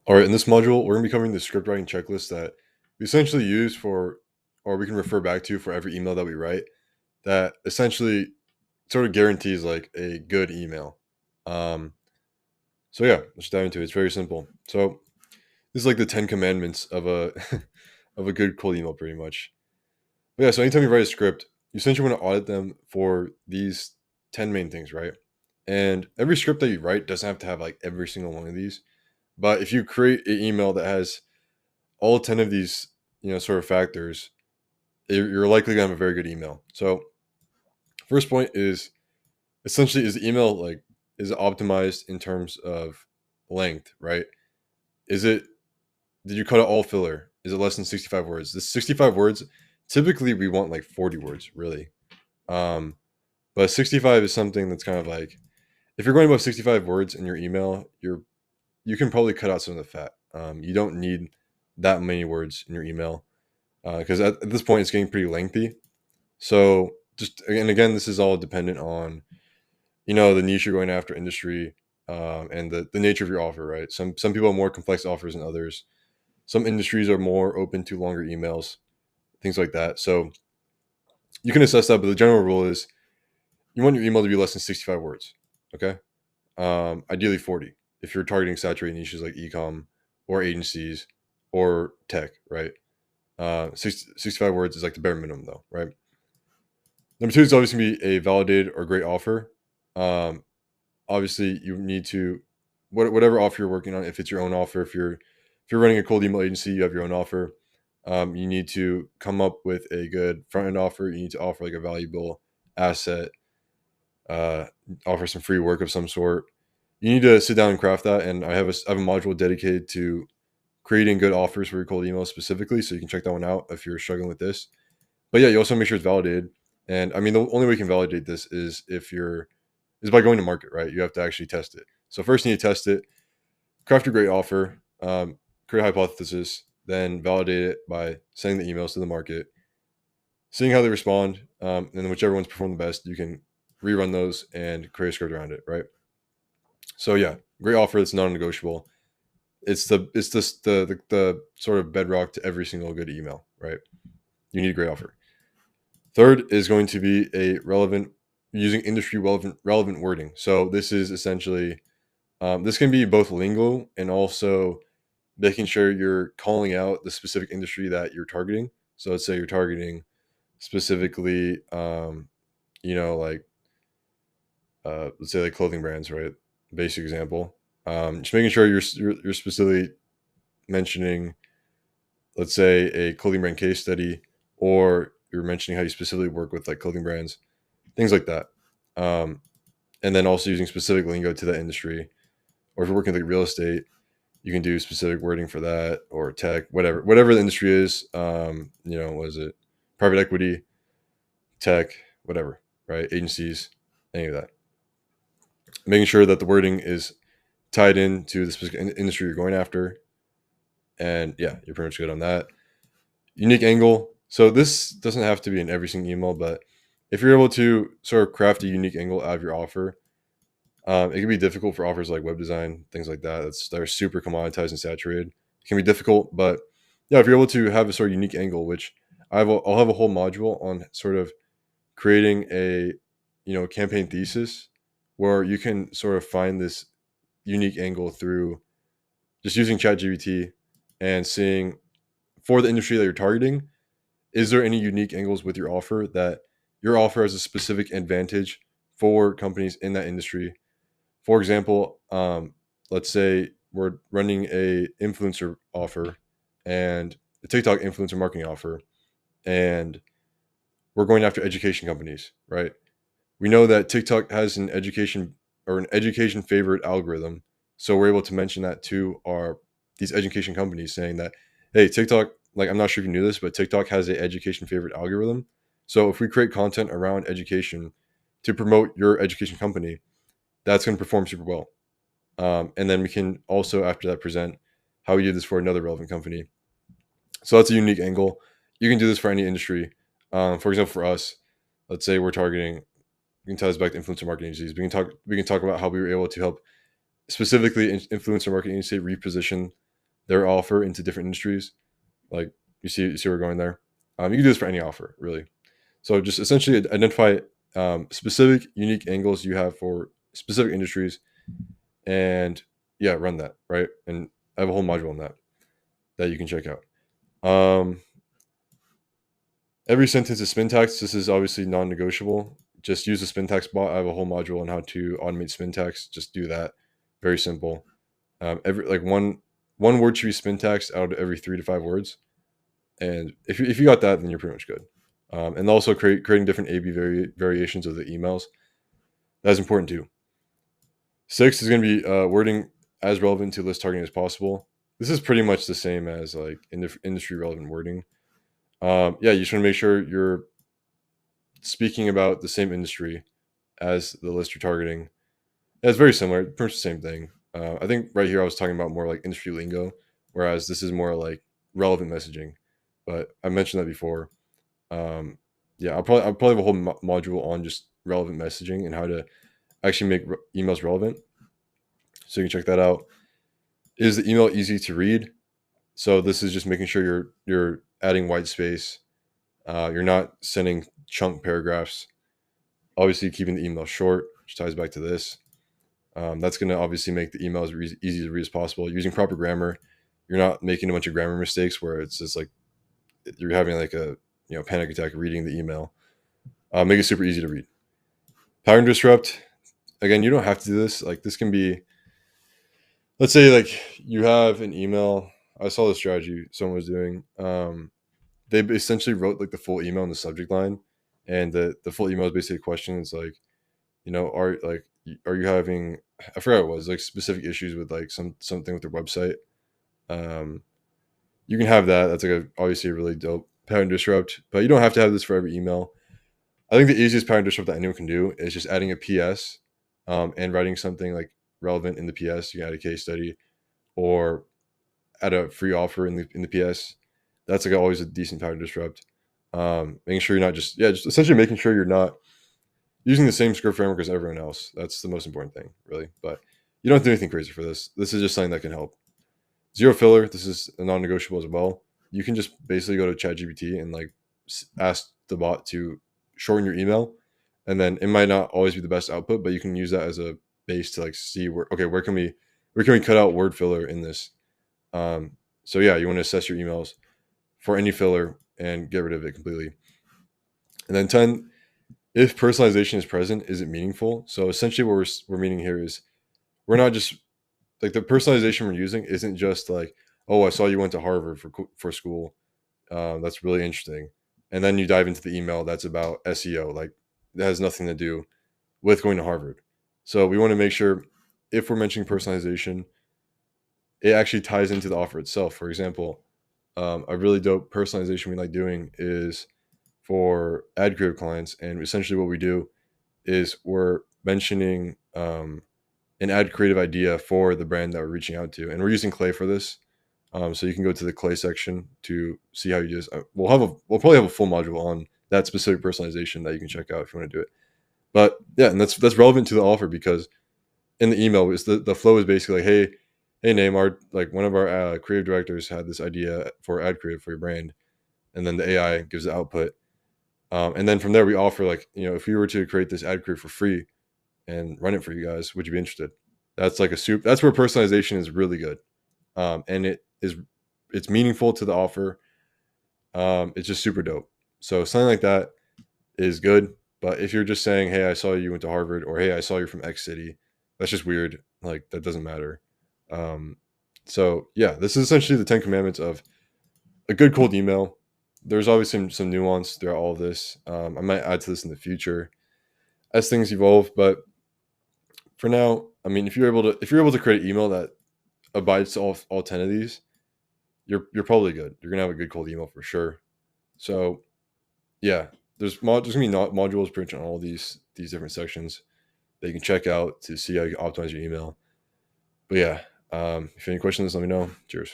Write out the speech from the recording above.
All right, in this module, we're going to be covering the script writing checklist that we essentially use for, or we can refer back to for every email that we write that essentially sort of guarantees like a good email. Um, so yeah, let's dive into it. It's very simple. So this is like the 10 commandments of a of a good cold email, pretty much. But yeah, so anytime you write a script, you essentially want to audit them for these 10 main things, right? And every script that you write doesn't have to have like every single one of these. But if you create an email that has all 10 of these, sort of factors, you're likely gonna have a very good email. So first point is essentially, is the email like, is it optimized in terms of length, right? Is it, did you cut out all filler? Is it less than 65 words? The 65 words, typically we want like 40 words, really. Um, but 65 is something that's kind of like, if you're going above 65 words in your email, you can probably cut out some of the fat. You don't need that many words in your email because at this point it's getting pretty lengthy. So just, and again, this is all dependent on the niche you're going after, industry, and the nature of your offer, right? Some people have more complex offers than others. Some industries are more open to longer emails, things like that. So you can assess that, but the general rule is you want your email to be less than 65 words. Okay, ideally 40 if you're targeting saturated niches like ecom or agencies or tech, right? 65 words is like the bare minimum, though, right? Number two is obviously going to be a validated or great offer. Um, Obviously, you need to whatever offer you're working on. If it's your own offer, if you're running a cold email agency, you have your own offer. You need to come up with a good front end offer. You need to offer like a valuable asset, uh, offer some free work of some sort. You need to sit down and craft that. And I have a module dedicated to creating good offers for your cold email specifically, so you can check that one out if you're struggling with this. But yeah, you also make sure it's validated. And I mean, the only way you can validate this is by going to market, right? You have to actually test it. So first, you need to test it, craft a great offer, create a hypothesis, then validate it by sending the emails to the market, seeing how they respond, and then whichever ones perform the best, you can rerun those and create a script around it, right? So yeah, great offer that's non-negotiable. It's the sort of bedrock to every single good email, right? You need a great offer. Third is going to be a relevant, using industry relevant wording. So this is essentially, this can be both lingo and also making sure you're calling out the specific industry that you're targeting. So let's say you're targeting specifically, like, let's say like clothing brands, right? Basic example. Just making sure you're specifically mentioning, let's say, a clothing brand case study, or you're mentioning how you specifically work with like clothing brands, things like that. Um, and then also using specific lingo to that industry, or if you're working with like real estate, you can do specific wording for that, or tech, whatever the industry is. What is it? Private equity, tech, whatever, right? Agencies, any of that. Making sure that the wording is tied into the specific industry you're going after, and yeah, you're pretty much good on that. Unique angle. So this doesn't have to be in every single email, but if you're able to sort of craft a unique angle out of your offer, it can be difficult for offers like web design, things like that. They're super commoditized and saturated. It can be difficult, but yeah, if you're able to have a sort of unique angle, which I'll have a whole module on sort of creating a campaign thesis where you can sort of find this unique angle through just using ChatGPT and seeing, for the industry that you're targeting, is there any unique angles with your offer that your offer has a specific advantage for companies in that industry. For example, let's say we're running a influencer offer and a TikTok influencer marketing offer, and we're going after education companies, right? We know that TikTok has an education favorite algorithm, so we're able to mention that to our these education companies, saying that, hey, TikTok, like, I'm not sure if you knew this, but TikTok has a education favorite algorithm. So if we create content around education to promote your education company, that's going to perform super well. And then we can also, after that, present how we do this for another relevant company. So that's a unique angle. You can do this for any industry. For example, for us, let's say we're targeting. We can tie this back to influencer marketing agencies. We can talk about how we were able to help specifically influencer marketing agency reposition their offer into different industries. Like you see where we're going there. You can do this for any offer, really. So just essentially identify specific, unique angles you have for specific industries, and yeah, run that right. And I have a whole module on that you can check out. Um, every sentence is spintax. This is obviously non-negotiable. Just use the spintax bot. I have a whole module on how to automate spintax. Just do that. Very simple. Every like one word should be spintax out of every 3 to 5 words. And if you got that, then you're pretty much good. And also creating different A/B variations of the emails. That's important too. 6 is going to be wording as relevant to list targeting as possible. This is pretty much the same as like industry relevant wording. Yeah, you just want to make sure you're speaking about the same industry as the list you're targeting. Yeah, it's very similar, pretty much the same thing. I think right here I was talking about more like industry lingo, whereas this is more like relevant messaging. But I mentioned that before. Um, yeah, I'll probably have a whole module on just relevant messaging and how to actually make emails relevant. So you can check that out. Is the email easy to read? So this is just making sure you're adding white space. You're not sending chunk paragraphs. Obviously, keeping the email short, which ties back to this. That's going to obviously make the email as easy to read as possible. Using proper grammar, you're not making a bunch of grammar mistakes where it's just like you're having like a panic attack reading the email. Make it super easy to read. Pattern disrupt. Again, you don't have to do this. Like this can be, let's say like you have an email. I saw the strategy someone was doing. They essentially wrote like the full email in the subject line, and the full email is basically a question. It's like, are you having, I forgot what it was, like specific issues with like something with their website. Um, you can have that. That's like obviously a really dope pattern disrupt, but you don't have to have this for every email. I think the easiest pattern disrupt that anyone can do is just adding a PS, and writing something like relevant in the PS. You can add a case study or add a free offer in the PS. That's like always a decent pattern disrupt. Making sure you're not just essentially making sure you're not using the same script framework as everyone else. That's the most important thing, really. But you don't have to do anything crazy for this. This is just something that can help. Zero filler. This is a non-negotiable as well. You can just basically go to ChatGPT and like ask the bot to shorten your email, and then it might not always be the best output, but you can use that as a base to like see where can we cut out word filler in this. So yeah, you want to assess your emails for any filler and get rid of it completely. And then 10, if personalization is present, is it meaningful? So essentially what we're meaning here is we're not just like the personalization we're using isn't just like, oh, I saw you went to Harvard for school. That's really interesting. And then you dive into the email that's about SEO. Like that has nothing to do with going to Harvard. So we want to make sure if we're mentioning personalization, it actually ties into the offer itself. For example, a really dope personalization we like doing is for ad creative clients. And essentially what we do is we're mentioning an ad creative idea for the brand that we're reaching out to. And we're using Clay for this. So you can go to the Clay section to see how you use. We'll probably have a full module on that specific personalization that you can check out if you want to do it. But yeah, and that's relevant to the offer because in the email is the flow is basically like, hey Neymar, like one of our creative directors had this idea for ad creative for your brand, and then the AI gives the output, and then from there we offer like if we were to create this ad creative for free and run it for you guys, would you be interested? That's like a soup. That's where personalization is really good, and it's meaningful to the offer. It's just super dope. So something like that is good. But if you're just saying, "Hey, I saw you went to Harvard," or "Hey, I saw you're from X city," that's just weird. Like that doesn't matter. Um, so yeah, this is essentially the 10 Commandments of a good cold email. There's always some nuance throughout all of this. I might add to this in the future as things evolve, but for now, I mean, if you're able to create an email that abides to all 10 of these, you're probably good. You're gonna have a good cold email for sure. So yeah, there's gonna be modules pretty much on all these different sections that you can check out to see how you can optimize your email. But yeah, if you have any questions, let me know. Cheers.